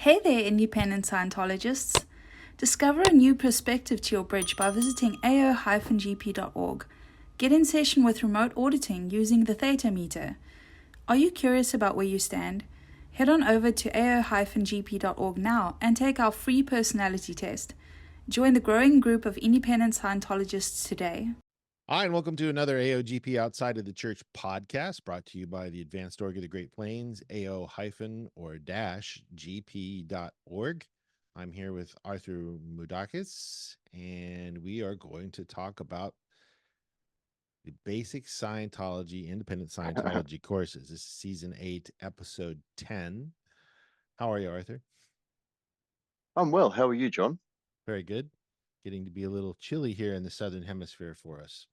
Hey there, independent Scientologists! Discover a new perspective to your bridge by visiting ao-gp.org. Get in session with remote auditing using the Theta Meter. Are you curious about where you stand? Head on over to ao-gp.org now and take our free personality test. Join the growing group of independent Scientologists today. Hi, and welcome to another AOGP Outside of the Church podcast, brought to you by the Advanced Org of the Great Plains, ao-gp.org. I'm here with Arthur Moudakis, and we are going to talk about the basic Scientology, independent Scientology courses. This is season 8, episode 10. How are you, Arthur? I'm well. How are you, John? Very good. Getting to be a little chilly here in the Southern Hemisphere for us.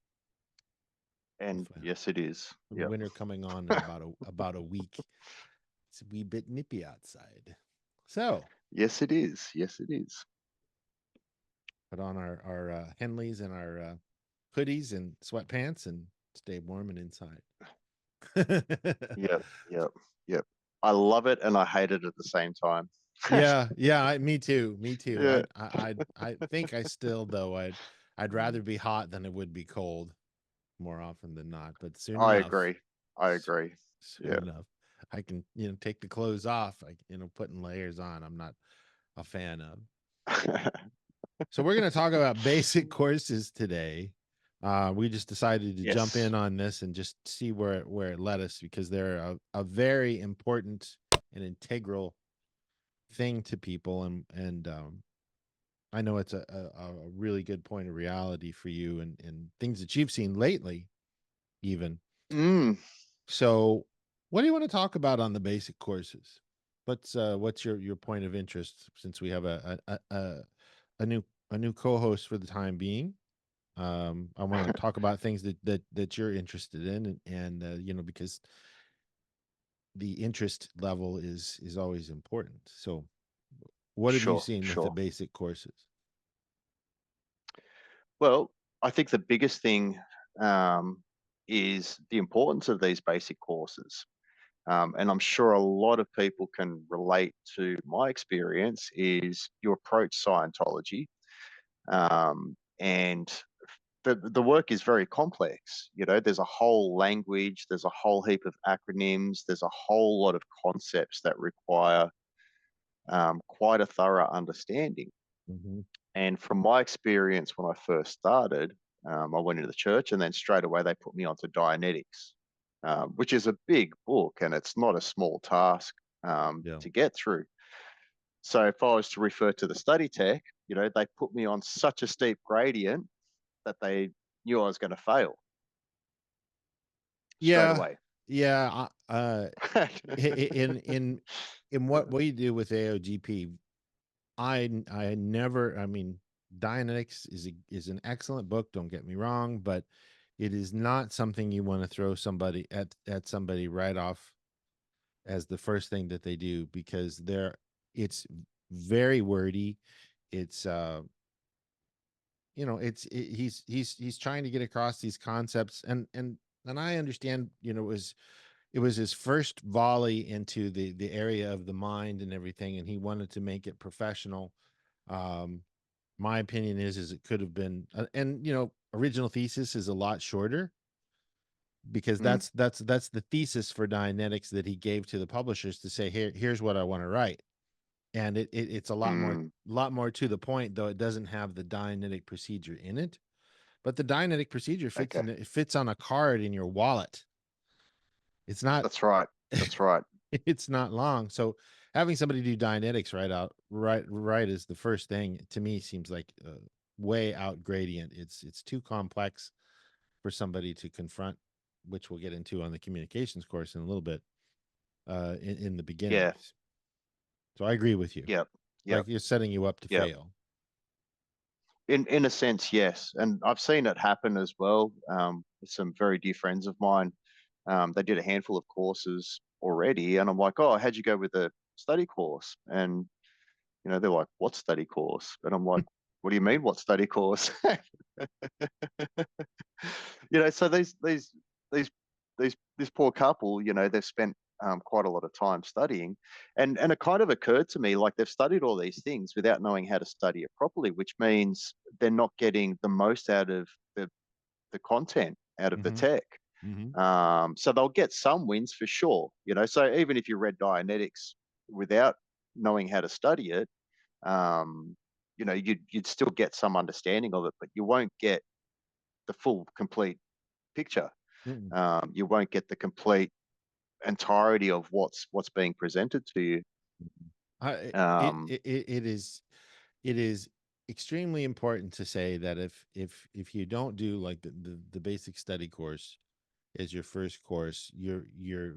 And yes, it is. Yep. Winter coming on in about a week. It's a wee bit nippy outside. So yes, it is. Yes, it is. Put on our Henleys and our hoodies and sweatpants and stay warm and inside. Yep. I love it and I hate it at the same time. yeah. Me too. Yeah. I think I still though I'd rather be hot than it would be cold. More often than not, but soon enough. I agree. Soon enough, I can take the clothes off. Putting layers on, I'm not a fan of. So we're going to talk about basic courses today. We just decided to jump in on this and just see where it led us, because they're a very important and integral thing to people, and I know it's a really good point of reality for you and things that you've seen lately, even. So what do you want to talk about on the basic courses? What's your point of interest, since we have a new co-host for the time being? I want to talk about things that you're interested in, and because the interest level is always important. So what have you seen with the basic courses? Well, I think the biggest thing is the importance of these basic courses. And I'm sure a lot of people can relate to my experience is you approach Scientology, and the work is very complex. There's a whole language, there's a whole heap of acronyms, there's a whole lot of concepts that require quite a thorough understanding. Mm-hmm. And from my experience when I first started, I went into the church, and then straight away they put me onto Dianetics, which is a big book, and it's not a small task to get through. So if I was to refer to the study tech, they put me on such a steep gradient that they knew I was going to fail. Straight away. Yeah. In what we do with AOGP, I mean, Dianetics is an excellent book, don't get me wrong, but it is not something you want to throw somebody at somebody right off as the first thing that they do, because it's very wordy. It's he's trying to get across these concepts, and I understand, it was his first volley into the area of the mind and everything, and he wanted to make it professional. My opinion is it could have been, and original thesis is a lot shorter, because that's the thesis for Dianetics that he gave to the publishers to say, here's what I want to write. And it's a lot more to the point, though it doesn't have the Dianetic procedure in it. But the Dianetic procedure fits on a card in your wallet. It's not. That's right. It's not long. So having somebody do Dianetics right is the first thing, to me, seems like way out gradient. It's too complex for somebody to confront, which we'll get into on the communications course in a little bit, in the beginning. Yeah. So I agree with you. Yep. Like you're setting you up to fail. In a sense, yes. And I've seen it happen as well. With some very dear friends of mine. They did a handful of courses already, and I'm like, oh, how'd you go with the study course? And they're like, what study course? And I'm like, what do you mean, what study course? So this poor couple, they've spent quite a lot of time studying, and it kind of occurred to me, like, they've studied all these things without knowing how to study it properly, which means they're not getting the most out of the content, out of the Mm-hmm. tech. Mm-hmm. So they'll get some wins for sure, so even if you read Dianetics without knowing how to study it, you'd still get some understanding of it, but you won't get the full complete picture. Mm-hmm. You won't get the complete entirety of what's being presented to you. Um, It is extremely important to say that if you don't do like the basic study course as your first course, you're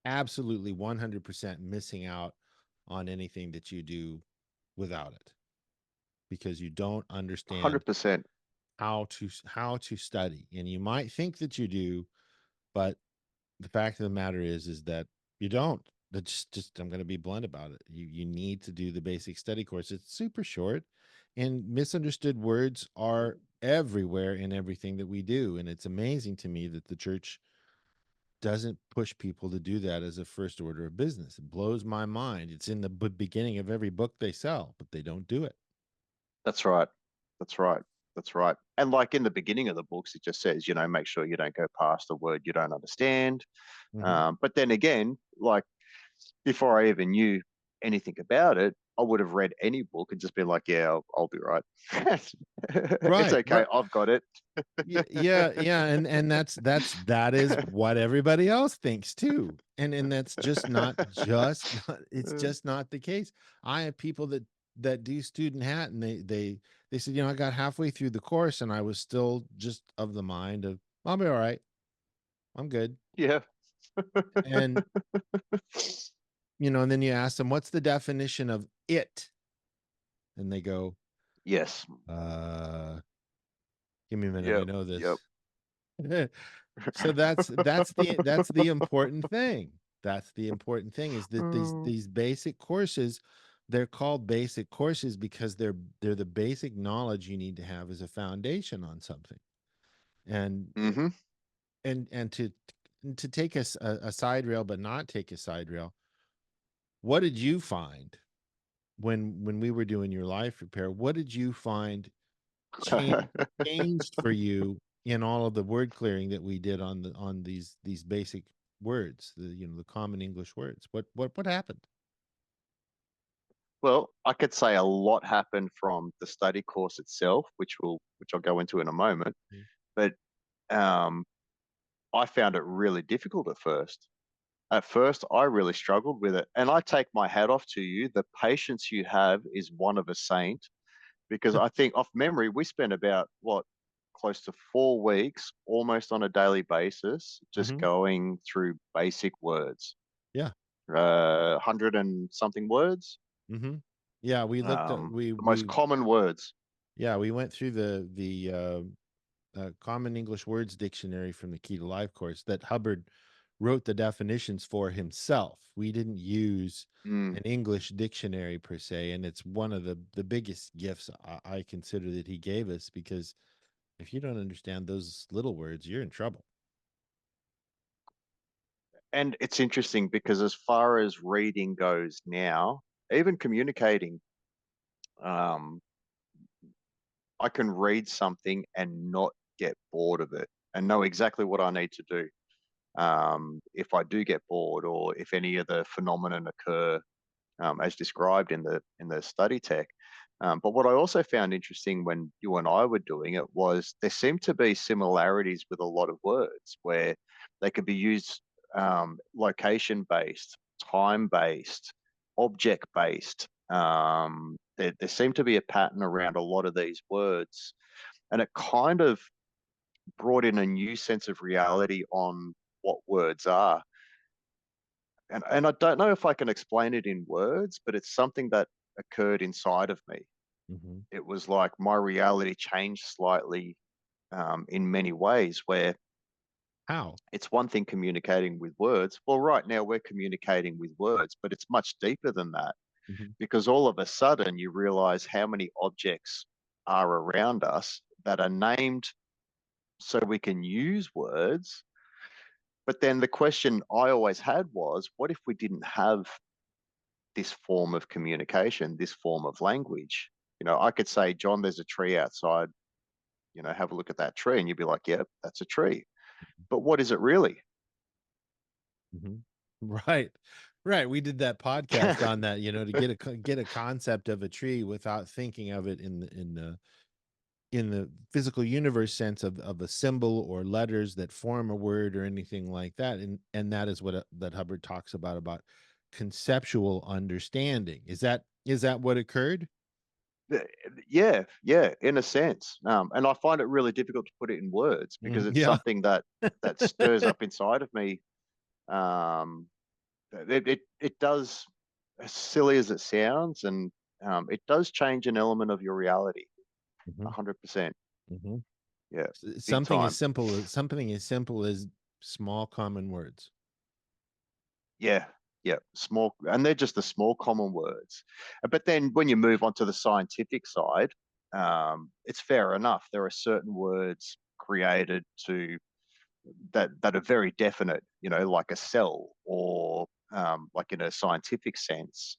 absolutely 100% missing out on anything that you do without it, because you don't understand 100%. how to study. And you might think that you do, but the fact of the matter is that you don't. That's just I'm going to be blunt about it. You need to do the basic study course. It's super short, and misunderstood words are everywhere in everything that we do. And it's amazing to me that the church doesn't push people to do that as a first order of business. It blows my mind. It's in the beginning of every book they sell, but they don't do it. That's right. That's right. That's right. And like in the beginning of the books, it just says, make sure you don't go past a word you don't understand. Mm-hmm. But then again, like, before I even knew anything about it, I would have read any book and just been like, yeah, I'll be right. It's Right, okay. right. I've got it. Yeah, and that is what everybody else thinks too. And that's just not it's just not the case. I have people that do student hat, and they said, I got halfway through the course and I was still just of the mind of, I'll be all right. I'm good. Yeah. And and then you ask them, what's the definition of it? And they go, Yes. give me a minute, I Yep. know Yep. this. So that's the important thing. That's the important thing, is that these basic courses, they're called basic courses because they're the basic knowledge you need to have as a foundation on something. And Mm-hmm. and to take a side rail, but not take a side rail. What did you find when we were doing your life repair? What did you find changed for you in all of the word clearing that we did on these basic words, the common English words? What happened? Well, I could say a lot happened from the study course itself, which I'll go into in a moment. Mm. But um, I found it really difficult at first. At first, I really struggled with it. And I take my hat off to you. The patience you have is one of a saint, because I think, off memory, we spent about, close to 4 weeks, almost on a daily basis, just Mm-hmm. going through basic words. Yeah. 100 and something words. Mm-hmm. Yeah, we looked at The most common words. we went through the Common English Words Dictionary from the Key to Life course that Hubbard wrote the definitions for himself. We didn't use Mm. an English dictionary per se, and it's one of the biggest gifts I consider that he gave us, because if you don't understand those little words, you're in trouble. And it's interesting because, as far as reading goes now, even communicating, um, I can read something and not get bored of it and know exactly what I need to do. If I do get bored, or if any of the phenomenon occur, as described in the study tech. But what I also found interesting when you and I were doing it was there seemed to be similarities with a lot of words, where they could be used location based, time based, object based. There seemed to be a pattern around a lot of these words, and it kind of brought in a new sense of reality on what words are. And I don't know if I can explain it in words, but it's something that occurred inside of me. Mm-hmm. It was like my reality changed slightly, in many ways, where How? it's one thing communicating with words. Well, right now we're communicating with words, but it's much deeper than that, Mm-hmm. because all of a sudden you realize how many objects are around us that are named so we can use words, But then the question I always had was, what if we didn't have this form of communication, this form of language? I could say, John, there's a tree outside, have a look at that tree. And you'd be like, yeah, that's a tree. But what is it really? Right. Right. We did that podcast on that, to get a concept of a tree without thinking of it in the physical universe sense of a symbol or letters that form a word or anything like that. And that is what that Hubbard talks about conceptual understanding. Is that what occurred? Yeah, in a sense. And I find it really difficult to put it in words because it's Yeah. something that stirs up inside of me. It does, as silly as it sounds, and it does change an element of your reality. 100%. Yeah, big Something time. as simple as small common words. Yeah, small, and they're just the small common words. But then when you move on to the scientific side, it's fair enough. There are certain words created that are very definite, like a cell, or like in a scientific sense,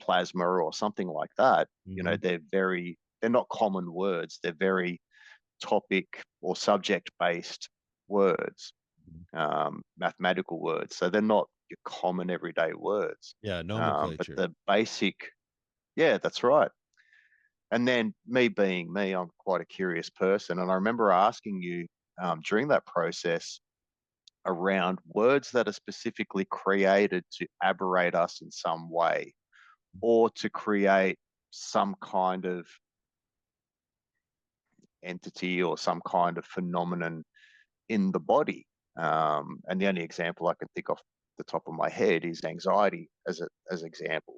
plasma or something like that. They're not common words. They're very topic or subject based words, mathematical words. So they're not your common everyday words. Yeah, But nomenclature. the basic, yeah, that's right. And then me being me, I'm quite a curious person. And I remember asking you during that process around words that are specifically created to aberrate us in some way, or to create some kind of entity or some kind of phenomenon in the body. And the only example I can think off the top of my head is anxiety as example.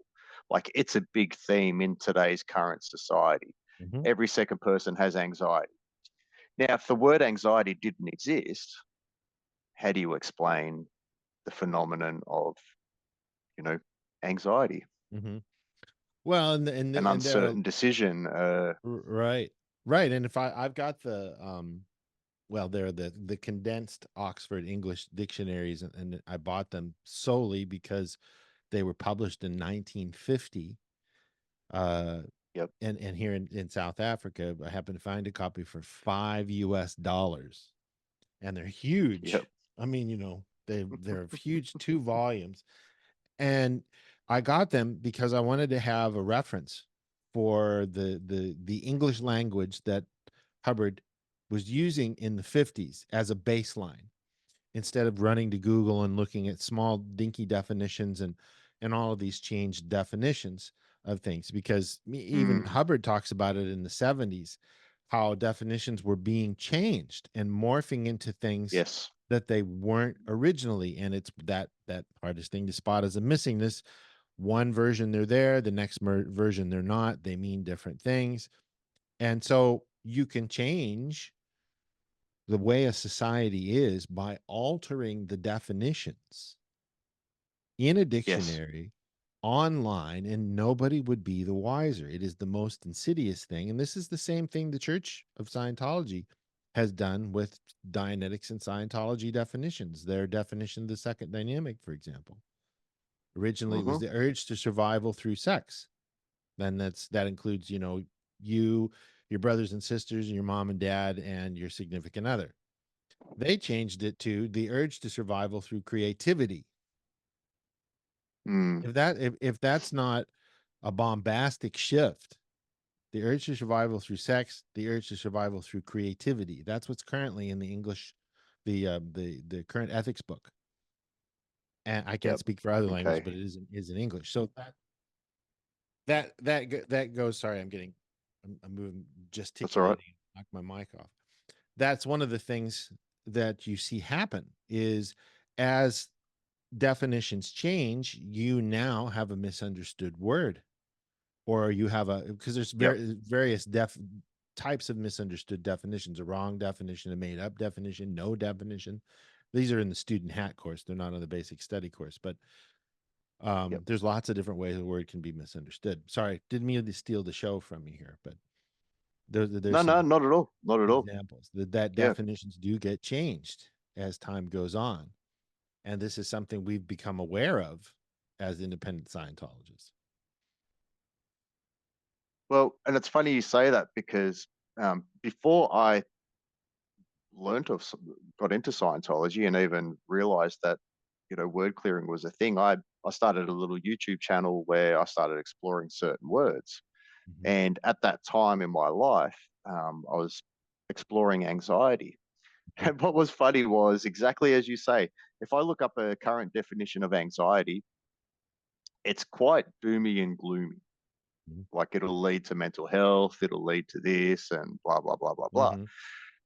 Like, it's a big theme in today's current society. Every second person has anxiety. Now, if the word anxiety didn't exist, how do you explain the phenomenon of, anxiety? Well, an uncertain decision. Right. And if I've got they're the condensed Oxford English dictionaries, and I bought them solely because they were published in 1950. Yep. And here in South Africa, I happened to find a copy for $5, and they're huge. Yep. I mean, they're huge, 2 volumes. And I got them because I wanted to have a reference for the English language that Hubbard was using in the 50s as a baseline, instead of running to Google and looking at small dinky definitions and all of these changed definitions of things. Because even Hubbard talks about it in the 70s, how definitions were being changed and morphing into things Yes. that they weren't originally. And it's that hardest thing to spot as a missingness. One version they're there, the next version they're not. They mean different things. And so you can change the way a society is by altering the definitions in a dictionary online, and nobody would be the wiser. It is the most insidious thing. And this is the same thing the Church of Scientology has done with Dianetics and Scientology definitions. Their definition of the second dynamic, for example, originally it was the urge to survival through sex. Then that includes, you, your brothers and sisters, and your mom and dad, and your significant other. They changed it to the urge to survival through creativity. If that's not a bombastic shift, the urge to survival through sex, the urge to survival through creativity. That's what's currently in the English, the current ethics book. And I can't speak for other languages, but it is in English. So that goes. Sorry, I'm moving, gesticulating, knock my mic off. That's one of the things that you see happen is, as definitions change, you now have a misunderstood word, or you have because there's various types of misunderstood definitions: a wrong definition, a made up definition, no definition. These are in the student hat course. They're not on the basic study course, but there's lots of different ways a word can be misunderstood. Sorry, didn't mean to steal the show from you here, but there's no, not at all. Not at all. Examples that definitions do get changed as time goes on. And this is something we've become aware of as independent Scientologists. Well, and it's funny you say that, because before I got into Scientology and even realized that, word clearing was a thing, I started a little YouTube channel where I started exploring certain words. Mm-hmm. And at that time in my life, I was exploring anxiety. And what was funny was, exactly as you say, if I look up a current definition of anxiety, it's quite doomy and gloomy. Mm-hmm. Like, it'll lead to mental health, it'll lead to this, and blah, blah, blah, blah, blah.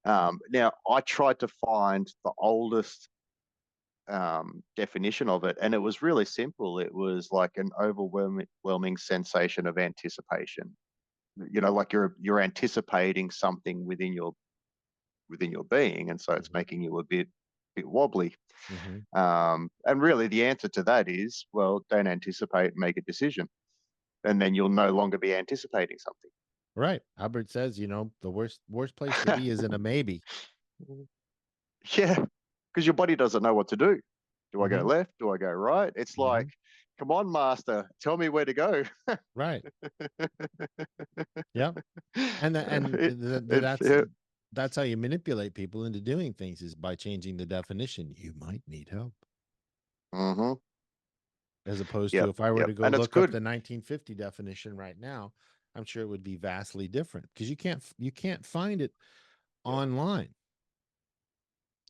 Mm-hmm. Now, I tried to find the oldest definition of it, and it was really simple. It was like an overwhelming sensation of anticipation. Like you're anticipating something within your being, and so it's Mm-hmm. making you a bit wobbly. Mm-hmm. And really, the answer to that is, well, don't anticipate, make a decision, and then you'll no longer be anticipating something. Right. Hubbard says, the worst place to be is in a maybe. Yeah, because your body doesn't know what to do. Do I go Mm-hmm. left? Do I go right? It's Mm-hmm. like, come on, master, tell me where to go. Right. Yeah. And It- it- that's how you manipulate people into doing things, is by changing the definition. You might need help. mhm. As opposed to, Yep, if I were yep, to go and it's look up good. the 1950 definition right now, I'm sure it would be vastly different, because you can't find it Yep. online.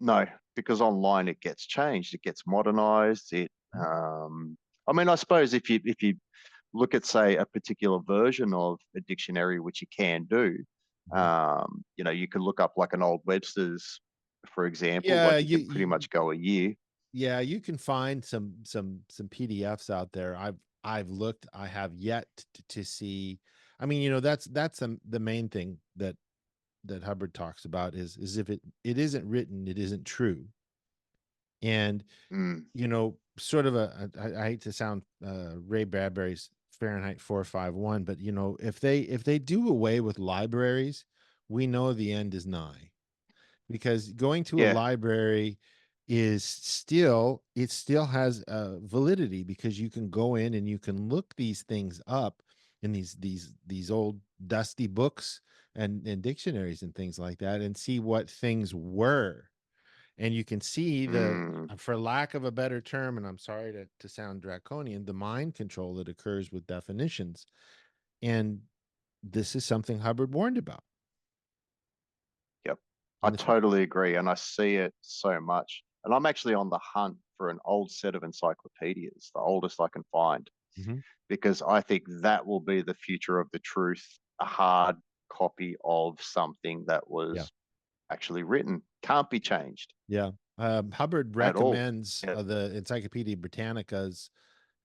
No, because online it gets changed, it gets modernized. I mean, I suppose if you look at, say, a particular version of a dictionary, which you can do, you can look up like an old Webster's, for example. Yeah, Like, you can pretty much go a year. yeah, you can find some PDFs out there. I've looked. I have yet to see. I mean, that's the main thing that Hubbard talks about, is if it isn't written, it isn't true. And Mm, sort of I hate to sound Ray Bradbury's Fahrenheit 451, but if they do away with libraries, we know the end is nigh. Because going to a yeah. library it still has validity, because you can go in and you can look these things up in these old dusty books and dictionaries and things like that, and see what things were. And you can see Mm, for lack of a better term, and I'm sorry to sound draconian, the mind control that occurs with definitions. And this is something Hubbard warned about. yep. I And it's totally agree. And I see it so much. And I'm actually on the hunt for an old set of encyclopedias, the oldest I can find, Mhm. because I think that will be the future of the truth, a hard copy of something that Yeah. was actually written. Can't be changed Yeah. Hubbard at all. recommends Yeah. the Encyclopedia Britannica's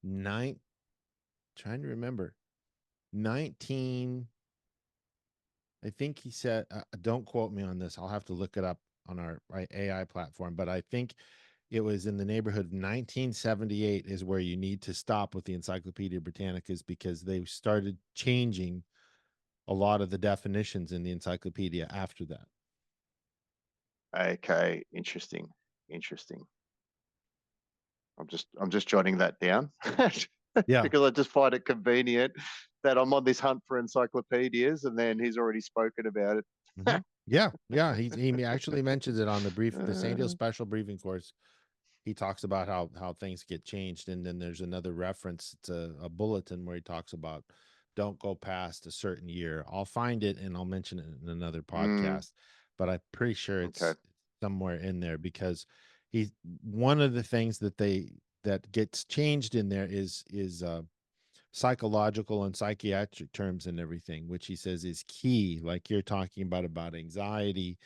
trying to remember, 19, I think he said, don't quote me on this. I'll have to look it up on our AI platform, but I think it was in the neighborhood of 1978 is where you need to stop with the Encyclopedia Britannicas, because they started changing a lot of the definitions in the encyclopedia after that. Okay. Interesting. Interesting. I'm just jotting that down Yeah. because I just find it convenient that I'm on this hunt for encyclopedias, and then he's already spoken about it. Mm-hmm. Yeah. Yeah. He actually mentions it on the St. Hill Uh, special briefing course. He talks about how things get changed, and then there's another reference to a bulletin where he talks about don't go past a certain year. I'll find it and I'll mention it in another mm, podcast, but I'm pretty sure okay. it's somewhere in there, because he's one of the things that gets changed in there is psychological and psychiatric terms and everything, which he says is key, like you're talking about anxiety,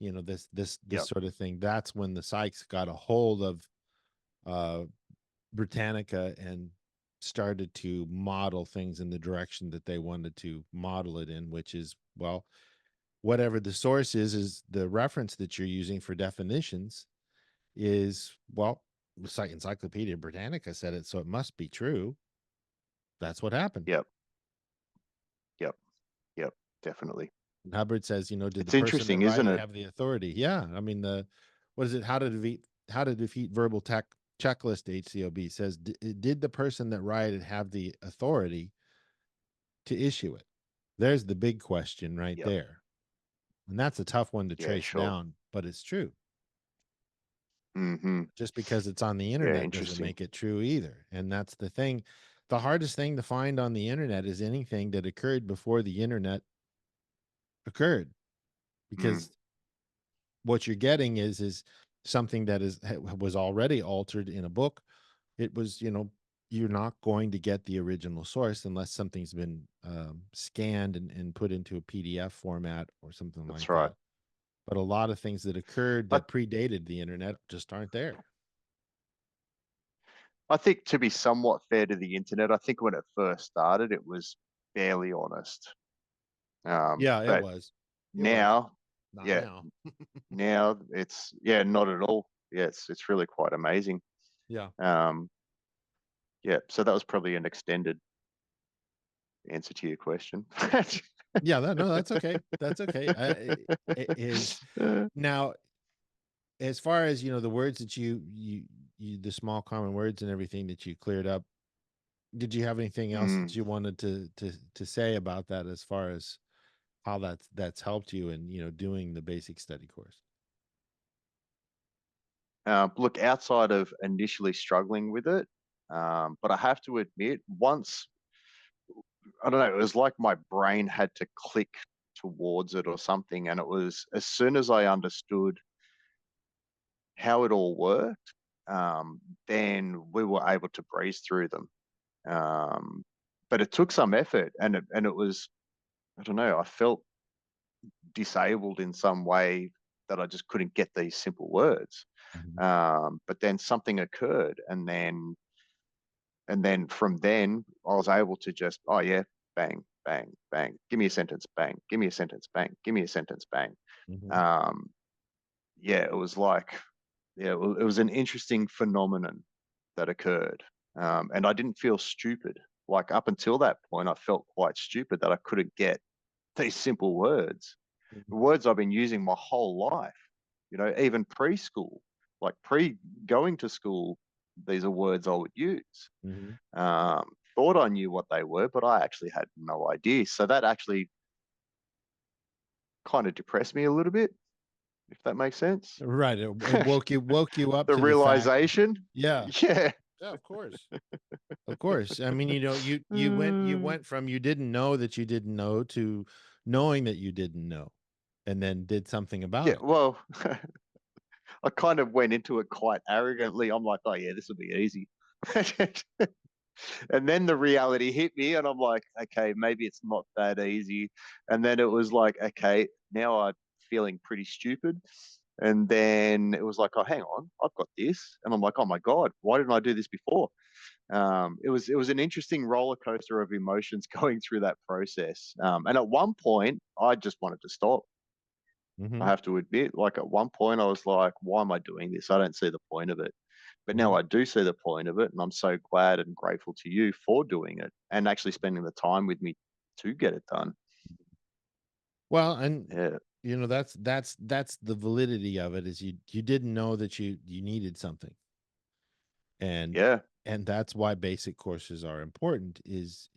this Yep. sort of thing. That's when the psychs got a hold of uh Britannica and started to model things in the direction that they wanted to model it in, which is, well, whatever the source is the reference that you're using for definitions is, well, Encyclopedia Britannica said it, so it must be true. That's what happened. Yep. Yep. Yep. Definitely. And Hubbard says, did the It's person that interesting, wrote isn't it it? have the authority? Yeah. I mean, what is it? How to defeat defeat verbal checklist HCOB says, did the person that wrote it have the authority to issue it? There's the big question right Yep. there. And that's a tough one to Yeah, trace sure. down, but it's true. Mm-hmm. Just because it's on the Yeah, internet doesn't interesting. make it true either. And that's the thing. The hardest thing to find on the internet is anything that occurred before the internet occurred, because what you're getting is something that was already altered in a book. It was, you're not going to get the original source unless something's been scanned and put into a PDF format or something That's like right. that. But a lot of things that occurred that predated the internet just aren't there. I think, to be somewhat fair to the internet, I think when it first started, it was barely honest. Yeah, it But was. now, Not yeah, now. now it's not at all. Yeah, it's really quite amazing. Yeah. Yeah, so that was probably an extended answer to your question. Yeah, no, that's okay. That's okay. It is now, as far as the words that you the small common words and everything that you cleared up. Did you have anything else that you wanted to say about that, as far as how that's helped you in doing the basic study course? Look, outside of initially struggling with it, but I have to admit, once, I don't know, it was like my brain had to click towards it or something, and it was as soon as I understood how it all worked, then we were able to breeze through them. But it took some effort, and it was, I don't know, I felt disabled in some way that I just couldn't get these simple words. But then something occurred, and then from then I was able to just, oh yeah, bang, bang, bang, give me a sentence, bang, give me a sentence, bang, give me a sentence, bang. Yeah, it was like, yeah, it was an interesting phenomenon that occurred. And I didn't feel stupid. Like, up until that point, I felt quite stupid that I couldn't get these simple words, words I've been using my whole life, even preschool, like pre going to school, these are words I would use. Thought I knew what they were, but I actually had no idea. So that actually kind of depressed me a little bit, if that makes sense. Right. It woke you up The to the fact. realization. Yeah. Yeah. Yeah, of course. Of course. I mean, you went from you didn't know that you didn't know to knowing that you didn't know, and then did something about Yeah. it. Well, I kind of went into it quite arrogantly. I'm like, oh yeah, this will be easy. And then the reality hit me, and I'm like, okay, maybe it's not that easy. And then it was like, okay, now I'm feeling pretty stupid. And then it was like, oh, hang on, I've got this. And I'm like, oh my God, why didn't I do this before? It was an interesting roller coaster of emotions going through that process. And at one point, I just wanted to stop. I have to admit, like, at one point, I was like, why am I doing this? I don't see the point of it. But now I do see the point of it, and I'm so glad and grateful to you for doing it and actually spending the time with me to get it done. Well, and Yeah, that's the validity of it, is you didn't know that you needed something. And yeah, that's why basic courses are important, is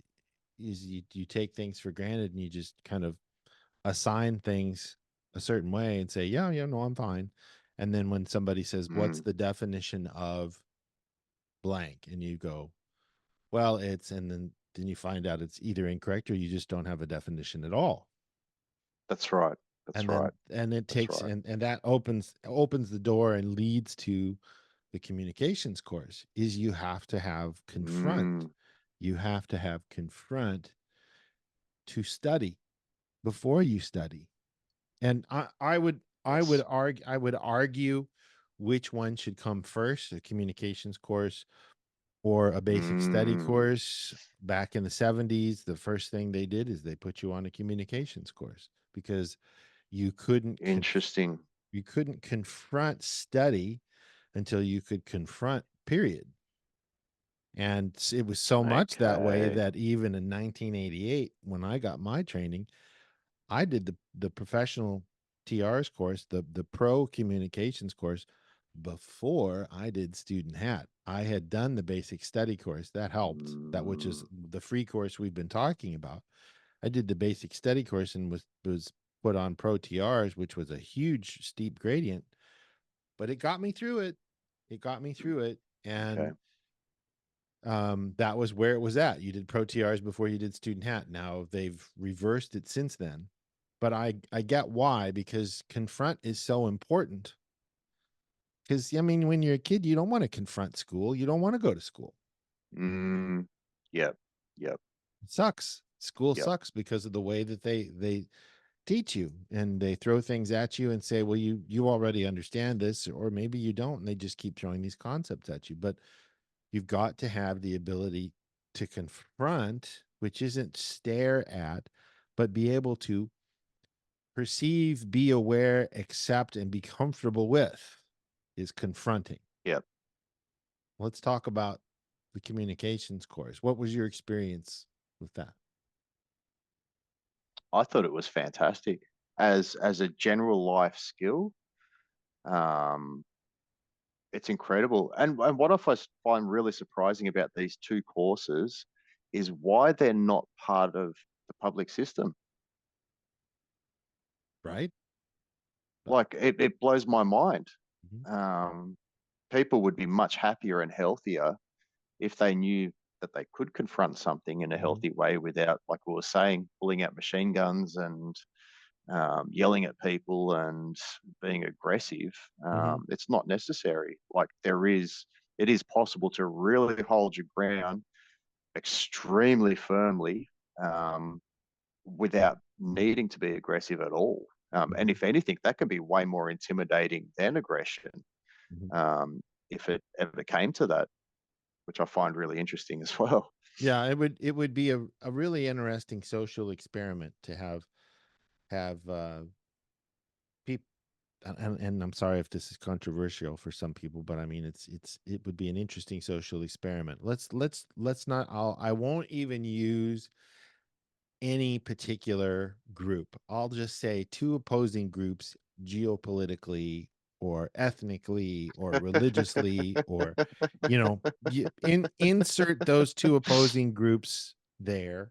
you take things for granted, and you just kind of assign things a certain way and say, yeah, no, I'm fine. And then when somebody says, what's the definition of blank? And you go, well, and then you find out it's either incorrect, or you just don't have a definition at all. that's right. That's And right. then it That's takes, right. and that opens the door and leads to the communications course, is you have to have confront. You have to have confront to study before you study. And I would Yes. argue which one should come first, a communications course or a basic study course. Back in the 70s, the first thing they did is they put you on a communications course, because you couldn't Interesting. you couldn't confront study until you could confront, period. And it was so much that way Okay. that even in 1988, when I got my training, I did the professional TR's course, the pro communications course, before I did Student Hat. I had done the basic study course. That helped. That, which is the free course we've been talking about. I did the basic study course and was put on Pro TRs, which was a huge steep gradient, but it got me through it. It got me through it. And that was where it was at. You did Pro TRs before you did Student Hat. Now they've reversed it since then. But I get why, because confront is so important. Because, I mean, when you're a kid, you don't want to confront school. You don't want to go to school. Yep. It sucks. School sucks because of the way that they teach you, and they throw things at you and say, well, you already understand this, or maybe you don't. And they just keep throwing these concepts at you. But you've got to have the ability to confront, which isn't stare at, but be able to perceive, be aware, accept, and be comfortable with, is confronting. Yep. Let's talk about the communications course. What was your experience with that? I thought it was fantastic as a general life skill. It's incredible. And what I find really surprising about these two courses is why they're not part of the public system. Right? Like it blows my mind. Mm-hmm. People would be much happier and healthier if they knew that they could confront something in a healthy way without, like we were saying, pulling out machine guns and yelling at people and being aggressive. It's not necessary. Like it is possible to really hold your ground extremely firmly without needing to be aggressive at all. And if anything, that can be way more intimidating than aggression if it ever came to that, which I find really interesting as well. Yeah, it would be a really interesting social experiment to have people. And I'm sorry if this is controversial for some people, but I mean it would be an interesting social experiment. Let's not. I won't even use any particular group. I'll just say two opposing groups, geopolitically or ethnically or religiously, or insert those two opposing groups there,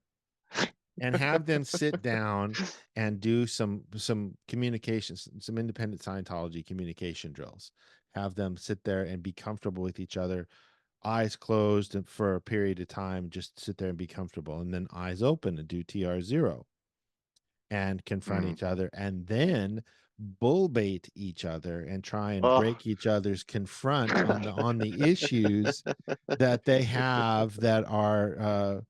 and have them sit down and do some communications, some independent Scientology communication drills. Have them sit there and be comfortable with each other, eyes closed, and for a period of time, just sit there and be comfortable, and then eyes open and do TR0 and confront each other, and then bull bait each other and try and break each other's confront on the issues that they have that are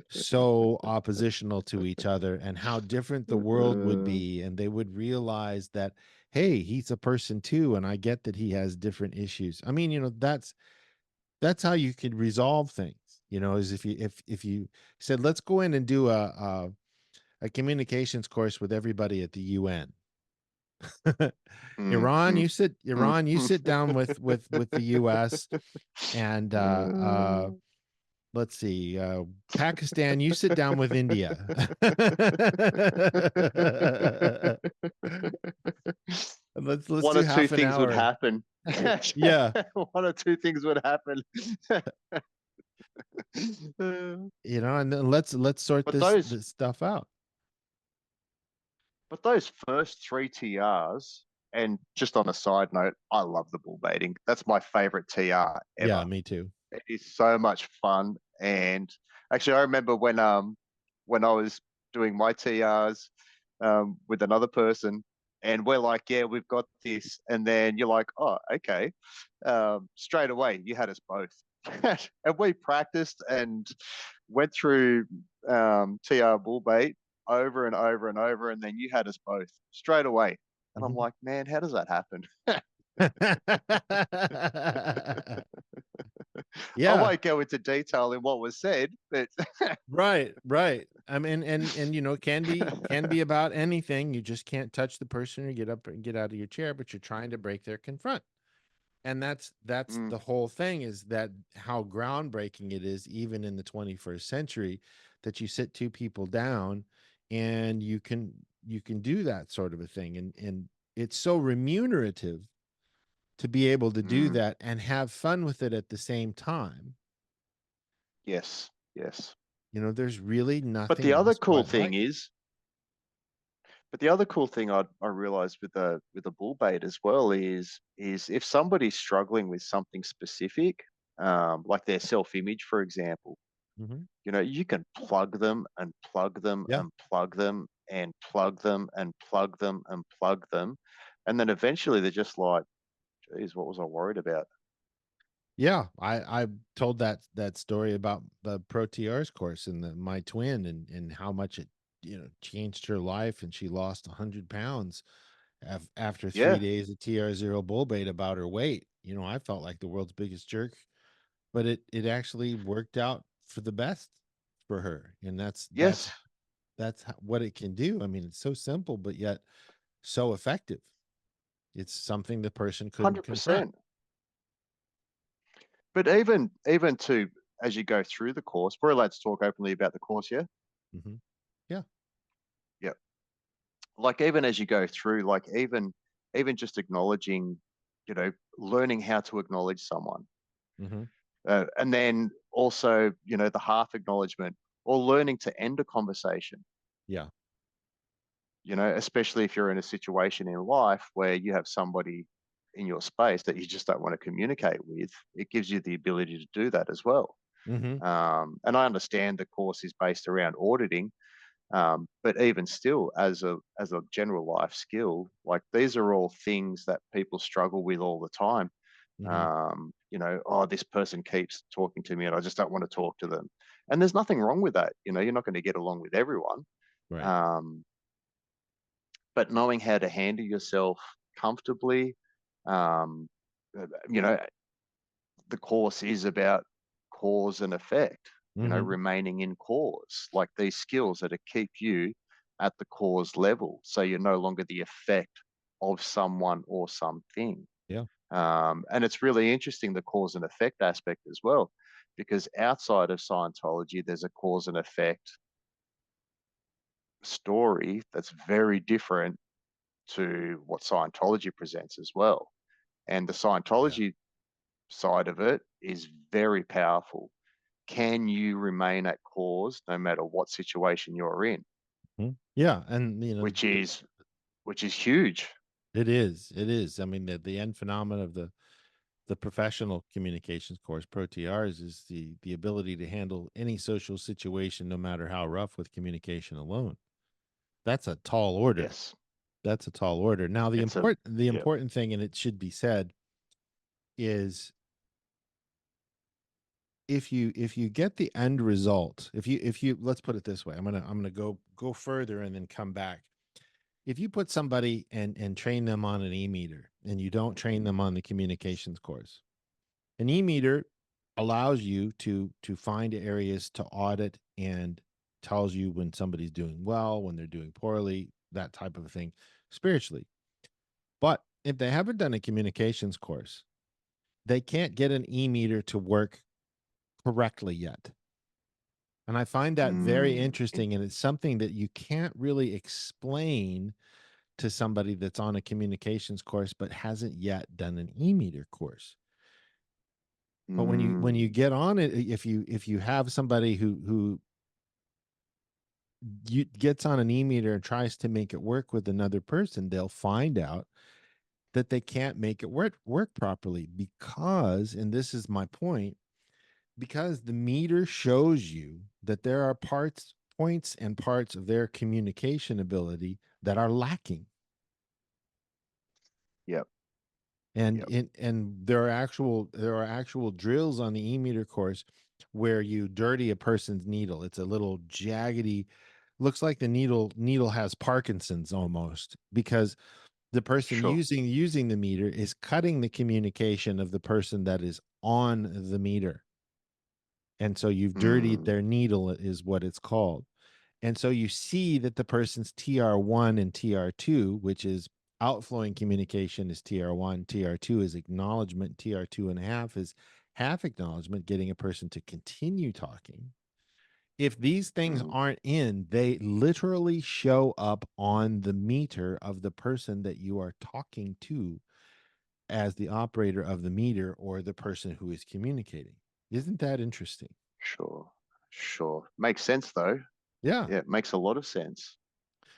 so oppositional to each other, and how different the world would be, and they would realize that, hey, he's a person too, and I get that he has different issues. I mean, that's how you could resolve things, is if you said, let's go in and do a communications course with everybody at the UN. Iran, you sit down with the US, and let's see, Pakistan, you sit down with India. let's one do or half two an things hour. would happen. Yeah. One or two things would happen. And then let's sort this stuff out. But those first 3 TRs, and just on a side note, I love the bull baiting. That's my favorite TR ever. Yeah, me too. It is so much fun. And actually, I remember when I was doing my TRs with another person, and we're like, yeah, we've got this. And then you're like, oh, okay. Straight away, you had us both. And we practiced and went through TR bull bait over and over and over. And then you had us both straight away. And I'm like, man, how does that happen? Yeah. I won't go into detail in what was said, but right. I mean, and it can be about anything. You just can't touch the person or get up and get out of your chair, but you're trying to break their confront. And that's the whole thing, is that how groundbreaking it is, even in the 21st century, that you sit two people down and you can do that sort of a thing. And it's so remunerative to be able to do Mm. that and have fun with it at the same time. Yes. Yes. There's really But nothing the other else cool quite thing like it. is, I realized with a bull bait as well is if somebody's struggling with something specific, like their self-image, for example, Mhm. you can plug them and plug them Yeah. and plug them and plug them and plug them and plug them, and then eventually they're just like, geez, what was I worried about? Yeah, I told that story about the Pro TR's course and my twin and how much it changed her life, and she lost 100 pounds after 3 days of TR0 bull bait about her weight. I felt like the world's biggest jerk, but it actually worked out for the best for her, and that's Yes, what it can do. I mean, it's so simple, but yet so effective. It's something the person couldn't confront. 100%. But even to as you go through the course, we're allowed to talk openly about the course, yeah? Hmm. Yeah. Yeah. Like even as you go through, like even just acknowledging, learning how to acknowledge someone, Hmm. and then also, the half acknowledgement, or learning to end a conversation. Yeah. Especially if you're in a situation in life where you have somebody in your space that you just don't want to communicate with, it gives you the ability to do that as well. Hmm. And I understand the course is based around auditing, but even still, as a general life skill, like these are all things that people struggle with all the time. Hmm. Oh, this person keeps talking to me, and I just don't want to talk to them. And there's nothing wrong with that. You're not going to get along with everyone. Right. Um, but knowing how to handle yourself comfortably, um, you know, the course is about cause and effect, Hmm. remaining in cause, like these skills that keep you at the cause level. So you're no longer the effect of someone or something. Yeah. And it's really interesting, the cause and effect aspect as well, because outside of Scientology, there's a cause and effect story that's very different to what Scientology presents as well. And the Yeah. Scientology side of it is very powerful. Can you remain at cause no matter what situation you're in? Mhm. Yeah, and Which is huge. it is. It is. I mean, the end phenomenon of the professional communications course, Pro TRs, is the ability to handle any social situation, no matter how rough, with communication alone. That's a tall order. Yes. That's a tall order. Now, It's a the yeah. important thing, and it should be said, is if you get the end result, if you let's put it this way, I'm gonna go further and then come back. If you put somebody and train them on an e-meter, and you don't train them on the communications course, an e-meter allows you to find areas to audit, and tells you when somebody's doing well, when they're doing poorly, that type of thing, spiritually. But if they haven't done a communications course, they can't get an e-meter to work correctly yet. And I find that very Mm, in- interesting, and it's something that you can't really explain to somebody that's on a communications course but hasn't yet done an e-meter course. But when you mm, get on it, if you have somebody who gets on an e-meter and tries to make it work with another person, they'll find out that they can't make it work properly, because, and this is my point, because the meter shows you that there are points and parts of their communication ability that are lacking. yep. And Yep. there are actual drills on the e-meter course where you dirty a person's needle. It's a little jaggedy, looks like the needle has Parkinson's almost, because the person Sure. using the meter is cutting the communication of the person that is on the meter. And so you've dirtied Mm, their needle, is what it's called. And so you see that the person's TR1 and TR2, which is outflowing communication, is TR1, TR2 is acknowledgement, TR2 and a half is half acknowledgement, getting a person to continue talking. If these things mm, aren't in, they literally show up on the meter of the person that you are talking to. as the operator of the meter or the person who is communicating. Isn't that interesting? Sure. Makes sense though. Yeah. Yeah, it makes a lot of sense.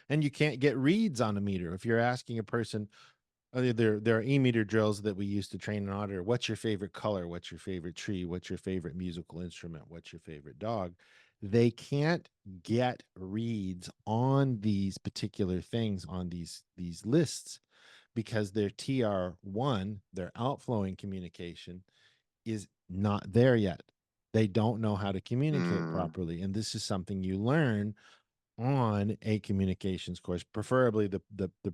And you can't get reads on a meter. If you're asking a person, there are e-meter drills that we use to train an auditor. What's your favorite color? What's your favorite tree? What's your favorite musical instrument? What's your favorite dog? They can't get reads on these particular things on these lists because their TR1, their outflowing communication, is not there yet. They don't know how to communicate Mm, properly. And this is something you learn on a communications course, preferably the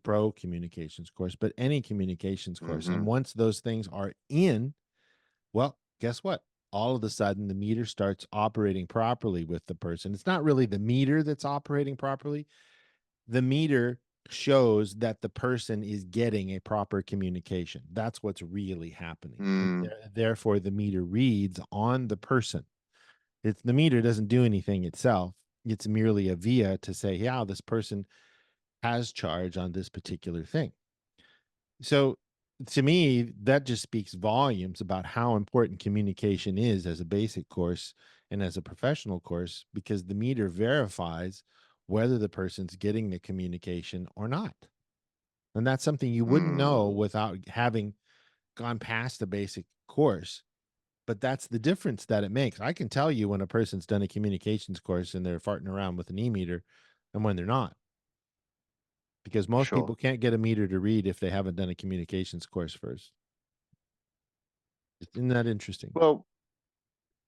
pro communications course, but any communications course. hmm And once those things are in, well, guess what? All of a sudden, the meter starts operating properly with the person. It's not really the meter that's operating properly. The meter shows that the person is getting a proper communication. That's what's really happening. And mm, therefore, the meter reads on the person. It's the meter doesn't do anything itself. It's merely a via to say, yeah, this person has charge on this particular thing. So to me, that just speaks volumes about how important communication is as a basic course and as a professional course, because the meter verifies whether the person's getting the communication or not. And that's something you wouldn't know mm. without having gone past the basic course. But that's the difference that it makes. I can tell you when a person's done a communications course and they're farting around with an e-meter and when they're not, because most Sure. people can't get a meter to read if they haven't done a communications course first. Isn't that interesting? Well,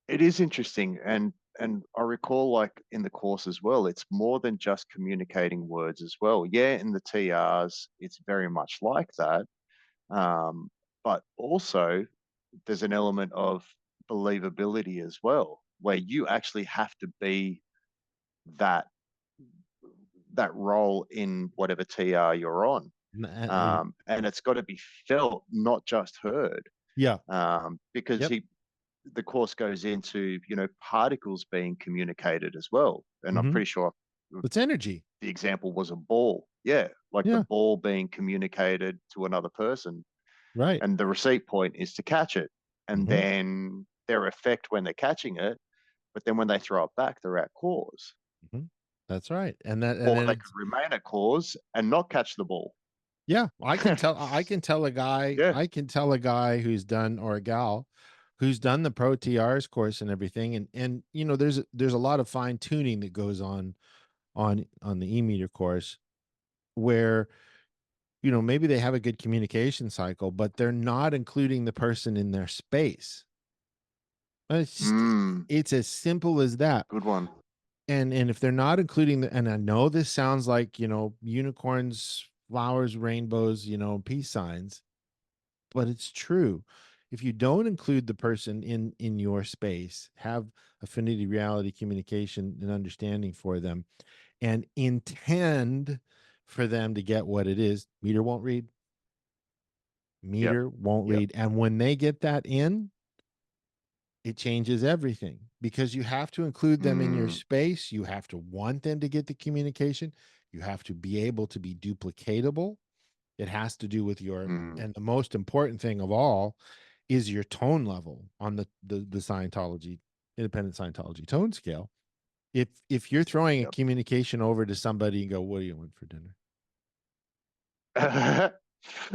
it is interesting, and I recall, like, in the course as well, it's more than just communicating words as well. Yeah, in the TRs, it's very much like that. But also there's an element of believability as well, where you actually have to be that role in whatever TR you're on. And it's got to be felt, not just heard. Yeah. Because Yep. the course goes into, particles being communicated as well. And I'm Mm-hmm. pretty sure It's energy. the example was a ball. Yeah, like the Yeah. ball being communicated to another person. Right. And the receipt point is to catch it. And Mm-hmm. then their effect when they're catching it, but then when they throw it back, they're at cause. Mm-hmm. That's right. And Or then they could remain at cause and not catch the ball. yeah, I can tell Yeah. I can tell a guy who's done, or a gal who's done the pro TRs course and everything. And there's a lot of fine tuning that goes on the e-meter course where maybe they have a good communication cycle, but they're not including the person in their space. It's just Mm, it's as simple as that. good one. And if they're not including and I know this sounds like, unicorns, flowers, rainbows, peace signs, but it's true. If you don't include the person in your space, have affinity, reality, communication, and understanding for them, and intend for them to get what it is, meter won't read. Yep. Meter won't Yep. read. And when they get that in, it changes everything, because you have to include them in your Mm, space. You have to want them to get the communication. You have to be able to be duplicatable. It has to do with mm. and the most important thing of all is your tone level on the Scientology, independent Scientology tone scale. If you're throwing a Yep. communication over to somebody and go, "What do you want for dinner?"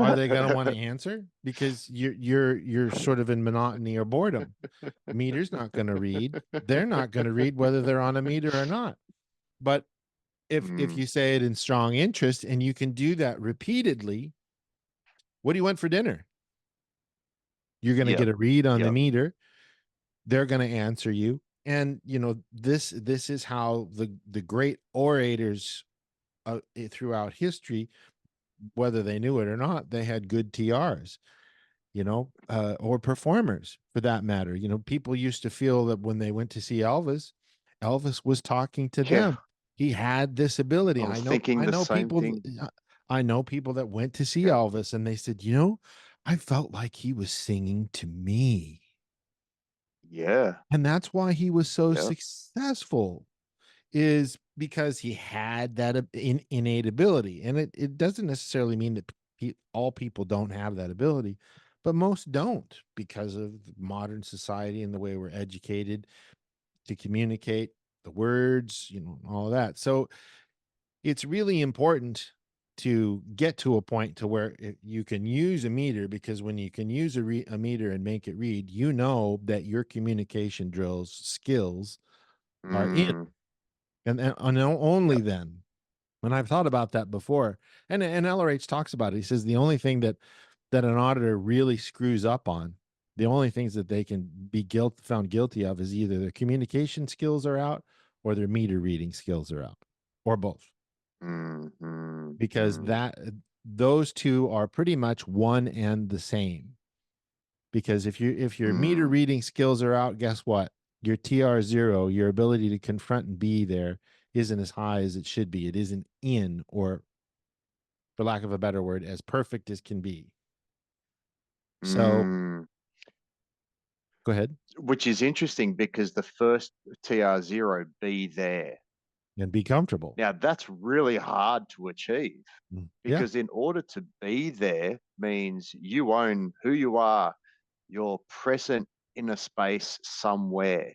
Are they going to want to answer? Because you're sort of in monotony or boredom. Meter's not going to read. They're not going to read whether they're on a meter or not. But if Mm, you say it in strong interest and you can do that repeatedly, what do you want for dinner? You're going to yep. get a read on the Yep. meter. They're going to answer you. And this is how the great orators throughout history, whether they knew it or not, they had good TRs. Or performers for that matter. People used to feel that when they went to see Elvis, Elvis was talking to Yeah. them. He had this ability. I was thinking the same thing. I know people that went to see Yeah. Elvis and they said, I felt like he was singing to me. Yeah. And that's why he was so Yeah. successful, is because he had that innate ability. And it doesn't necessarily mean that all people don't have that ability, but most don't because of modern society and the way we're educated to communicate the words, all of that. So it's really important to get to a point to where you can use a meter, because when you can use a meter and make it read, that your communication drills skills are in, Mm, and only then. And I've thought about that before, and LRH talks about it. He says the only thing that an auditor really screws up on, the only things that they can be found guilty of, is either their communication skills are out or their meter reading skills are out, or both, because those two are pretty much one and the same. Because if your meter reading skills are out, guess what? Your TR0, your ability to confront and be there, isn't as high as it should be. It isn't in, or for lack of a better word, as perfect as can be. So go ahead. Which is interesting, because the first TR0, be there, And be comfortable. now that's really hard to achieve, because in order to be there means you own who you are. You're present in a space somewhere,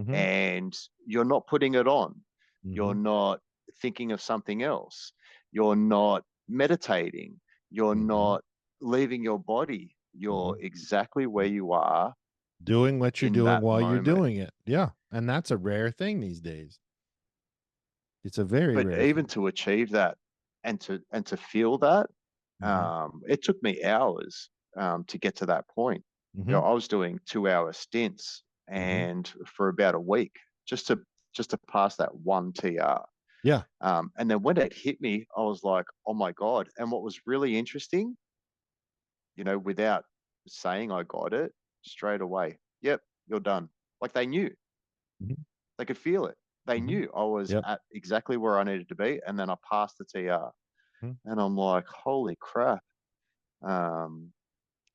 and you're not putting it on. You're not thinking of something else. You're not meditating. You're not leaving your body. You're exactly where you are, doing what you're in doing that while you're moment. doing it. Yeah. And that's a rare thing these days. It's a very But rare even thing. to achieve that, and to feel that, it took me hours to get to that point. I was doing 2-hour stints, and for about a week, just to pass that one TR. Yeah. And then when it hit me, I was like, oh my God. And what was really interesting, without saying I got it, straight away, yep, you're done. Like, they knew. They could feel it. They knew I was at exactly where I needed to be. And then I passed the TR. And I'm like, holy crap.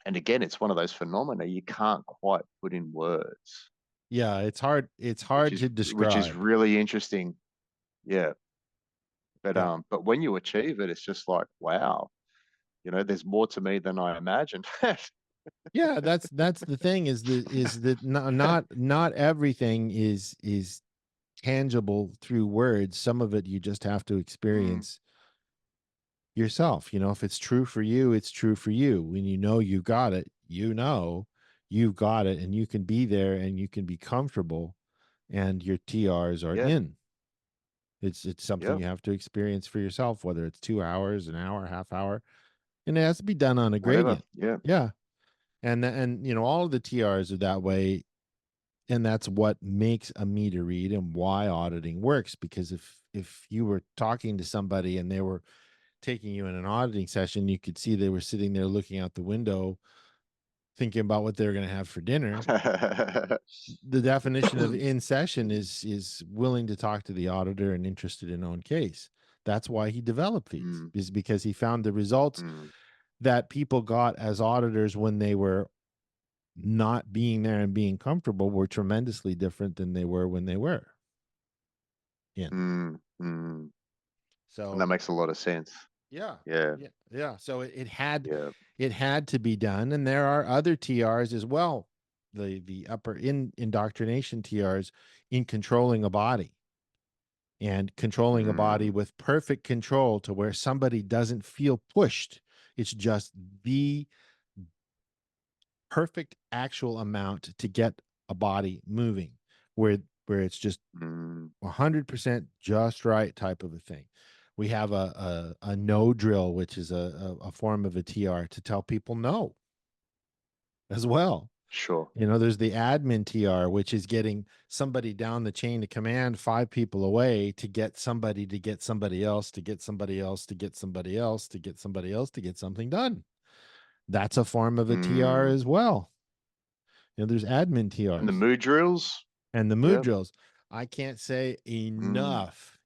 And again, it's one of those phenomena you can't quite put in words. Yeah, it's hard to describe. Which is really interesting. Yeah. But Yeah. but when you achieve it, it's just like, wow, there's more to me than I imagined. Yeah, that's the thing, is that not everything is tangible through words. Some of it you just have to experience yourself. If it's true for you, it's true for you. When you got it, you've got it, and you can be there, and you can be comfortable, and your TRs are in. It's something you have to experience for yourself, whether it's 2 hours, an hour, half hour, and it has to be done on a Whatever. gradient. Yeah. And all of the TRs are that way, and that's what makes a meter read and why auditing works. Because if you were talking to somebody and they were taking you in an auditing session, you could see they were sitting there looking out the window, thinking about what they're going to have for dinner. The definition of in session is willing to talk to the auditor and interested in own case. That's why he developed these, is because he found the results that people got as auditors when they were not being there and being comfortable were tremendously different than they were when they were in. So, and that makes a lot of sense. Yeah. So it had to be done, and there are other TRs as well. The upper indoctrination TRs in controlling a body, and controlling a body with perfect control to where somebody doesn't feel pushed. It's just the perfect actual amount to get a body moving, where it's just 100% just right type of a thing. We have a no drill, which is a form of a TR to tell people no as well. Sure. There's the admin TR, which is getting somebody down the chain of command 5 people away to get somebody to get somebody else to get somebody else to get somebody else to get somebody else to get something done. That's a form of a TR as well. There's admin TRs. And the mood drills. And the mood drills. I can't say enough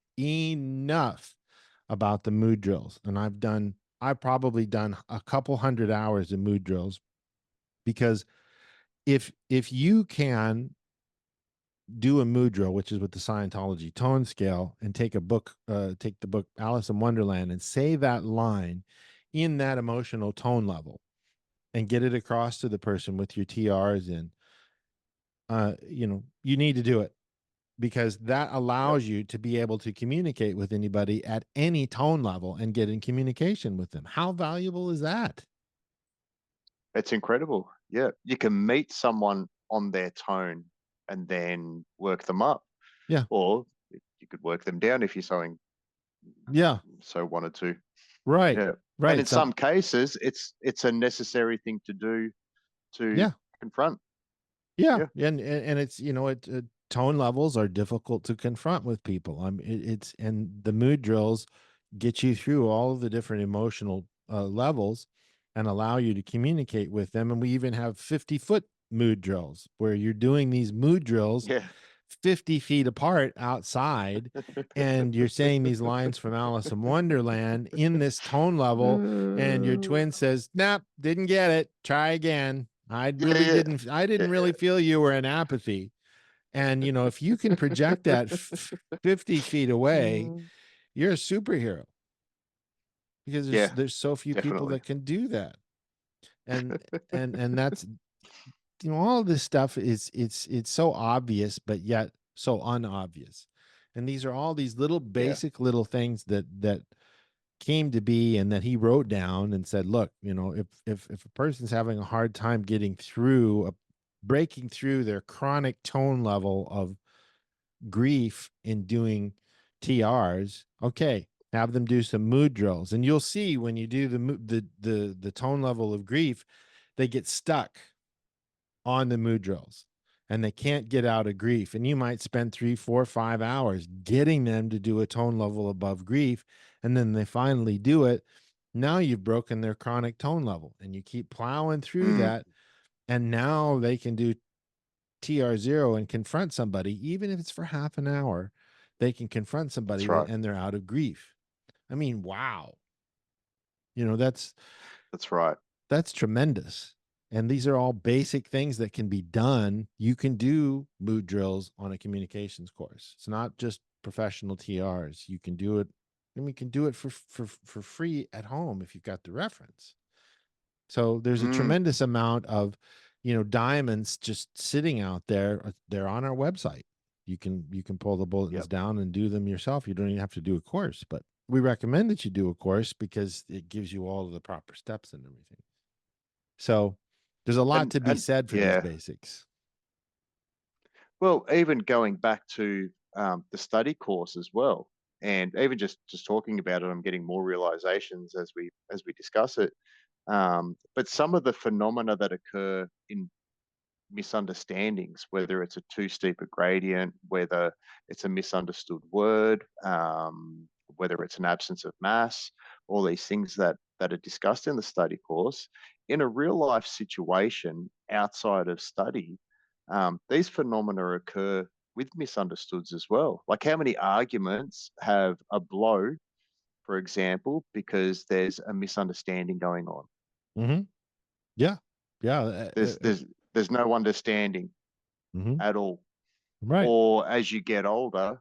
about the mood drills. And I've probably done a couple 100 hours of mood drills, because if you can do a mood drill, which is with the Scientology tone scale, and take the book Alice in Wonderland, and say that line in that emotional tone level and get it across to the person with your TRs in, you need to do it, because that allows you to be able to communicate with anybody at any tone level and get in communication with them. How valuable is that? It's incredible. Yeah. You can meet someone on their tone and then work them up. Yeah. Or you could work them down if you're so wanted to. Right. Yeah. Right. And in some cases, it's a necessary thing to do to confront. Yeah. And it's, tone levels are difficult to confront with people. And the mood drills get you through all of the different emotional levels and allow you to communicate with them. And we even have 50-foot mood drills where you're doing these mood drills 50 feet apart outside, and you're saying these lines from Alice in Wonderland in this tone level, and your twin says, "Nope, didn't get it. Try again. I didn't really feel you were in apathy." And if you can project that 50 feet away, you're a superhero, because there's so few people that can do that. And that's, all of this stuff is it's so obvious, but yet so unobvious. And these are all these little basic little things that came to be, and that he wrote down and said, look, if a person's having a hard time breaking through their chronic tone level of grief in doing TRs, okay, have them do some mood drills. And you'll see when you do the tone level of grief, they get stuck on the mood drills and they can't get out of grief. And you might spend 3, 4, 5 hours getting them to do a tone level above grief. And then they finally do it. Now you've broken their chronic tone level, and you keep plowing through that. And now they can do TR0 and confront somebody, even if it's for half an hour. They can confront somebody and they're out of grief. I mean, wow. That's right. That's tremendous. And these are all basic things that can be done. You can do mood drills on a communications course. It's not just professional TRs. You can do it. And we can do it for free at home if you've got the reference. So there's a tremendous amount of, diamonds just sitting out there. They're on our website. You can pull the bulletins down and do them yourself. You don't even have to do a course, but we recommend that you do a course because it gives you all of the proper steps and everything. So there's a lot to be said for these basics. Well, even going back to the study course as well, and even just talking about it, I'm getting more realizations as we discuss it. But some of the phenomena that occur in misunderstandings, whether it's a too steep a gradient, whether it's a misunderstood word, whether it's an absence of mass, all these things that are discussed in the study course, in a real life situation outside of study, these phenomena occur with misunderstoods as well. Like, how many arguments have a blow, for example, because there's a misunderstanding going on? Mm-hmm. Yeah. Yeah. There's no understanding at all. Right. Or as you get older,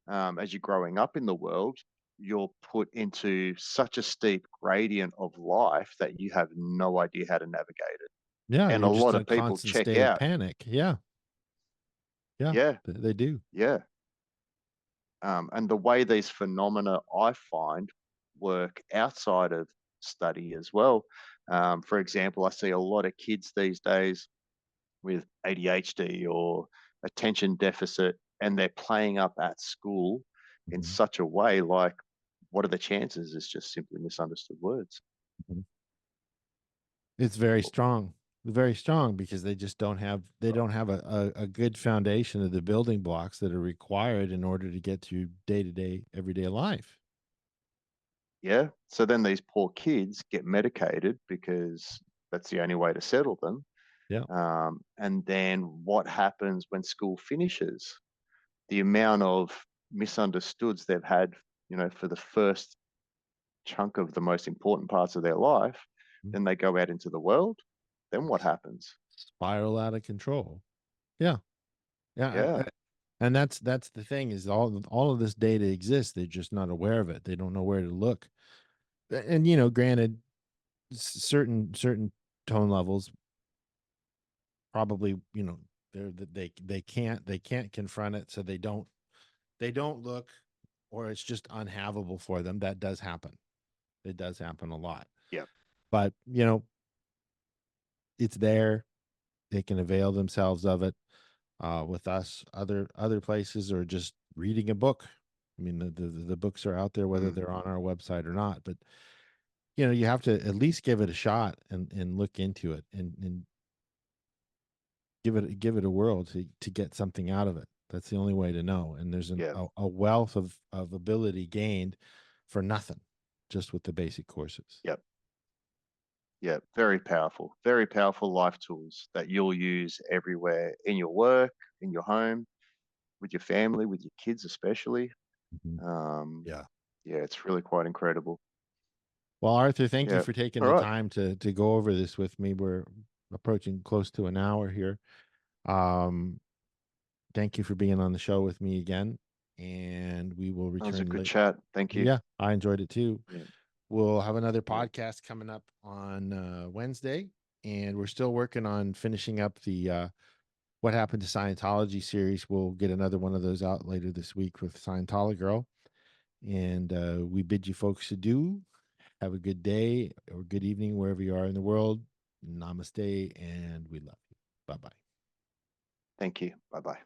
as you're growing up in the world, you're put into such a steep gradient of life that you have no idea how to navigate it. Yeah. And You're a just lot in of a people constant check state out. of panic. Yeah. Yeah. Yeah. They do. Yeah. And the way these phenomena, I find, work outside of study as well. For example, I see a lot of kids these days with ADHD or attention deficit, and they're playing up at school in such a way, like, what are the chances? It's just simply misunderstood words. It's very strong. Very strong, because they just don't have a good foundation of the building blocks that are required in order to get through day-to-day everyday life. Yeah. So then these poor kids get medicated because that's the only way to settle them. Yeah. And then what happens when school finishes? The amount of misunderstoods they've had, for the first chunk of the most important parts of their life, then they go out into the world. Then what happens? Spiral out of control. Yeah. Yeah. And that's the thing, is all of this data exists. They're just not aware of it. They don't know where to look. And granted, certain tone levels probably, they can't confront it, so they don't look, or it's just unhavable for them. That does happen. It does happen a lot. Yep. But it's there. They can avail themselves of it. With us, other places, or just reading a book. I mean, the books are out there, whether they're on our website or not. But you have to at least give it a shot and look into it and give it a whirl to get something out of it. That's the only way to know. And there's Yeah. a wealth of ability gained for nothing, just with the basic courses. Yep. Yeah, very powerful life tools that you'll use everywhere, in your work, in your home, with your family, with your kids, especially. Yeah. Yeah, it's really quite incredible. Well, Arthur, thank you Yeah. for taking All the right. time to go over this with me. We're approaching close to an hour here. Thank you for being on the show with me again, and we will That was a return good late. chat. Thank you. Yeah, I enjoyed it too. Yeah. We'll have another Yeah. podcast coming up on Wednesday, and we're still working on finishing up the What Happened to Scientology series. We'll get another one of those out later this week with Scientology Girl. And we bid you folks adieu. Have a good day or good evening wherever you are in the world. Namaste, and we love you. Bye-bye. Thank you. Bye-bye.